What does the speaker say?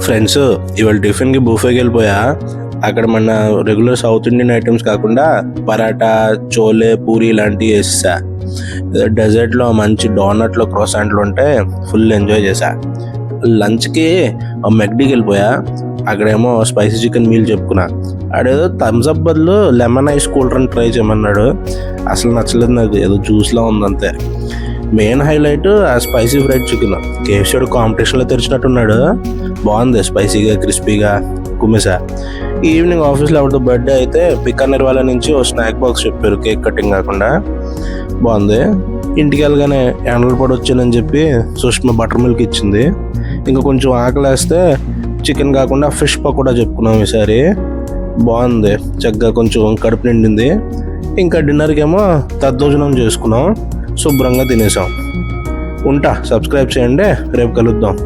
Friends, ఇవాళ టిఫిన్కి బూఫేకి వెళ్ళిపోయా. అక్కడ మన రెగ్యులర్ సౌత్ ఇండియన్ ఐటమ్స్ కాకుండా పరాటా, చోలే, పూరి ఇలాంటివి వేసా. డెజర్ట్లో మంచి డోనట్లు, క్రోసాంట్లు ఉంటే ఫుల్ ఎంజాయ్ చేశా. లంచ్కి మెక్డీకి వెళ్ళిపోయా. అక్కడేమో స్పైసీ చికెన్ మీల్ చెప్పుకున్నా. ఆడేదో థమ్స్అప్ బదులు lemon ice cool drink try చేయమన్నాడు. అసలు నచ్చలేదు నాకు, ఏదో జ్యూస్లా ఉందంతే. మెయిన్ హైలైట్ ఆ స్పైసీ ఫ్రైడ్ చికెన్. కేఎఫ్సీ కాంపిటీషన్లో తెరిచినట్టున్నాడు. బాగుంది, స్పైసీగా క్రిస్పీగా కుమ్మేసా. ఈవినింగ్ ఆఫీస్లో ఎవరితో బర్త్డే అయితే బికానర్ వాళ్ళ నుంచి ఓ స్నాక్ బాక్స్ చెప్పారు, కేక్ కటింగ్ కాకుండా. బాగుంది. ఇంటికి వెళ్ళగానే ఎండలు పడి వచ్చానని చెప్పి సుష్మా బటర్ మిల్క్ ఇచ్చింది. ఇంకా కొంచెం ఆకలేస్తే చికెన్ కాకుండా ఫిష్ పకోడా చెప్పుకున్నాం ఈసారి. బాగుంది, చక్కగా కొంచెం కడుపు నిండింది. ఇంకా డిన్నర్కి ఏమో దద్దోజనం చేసుకున్నాం, శుభ్రంగా తినేసాం. ఉంటా, సబ్స్క్రైబ్ చేయండి, రేపు కలుద్దాం.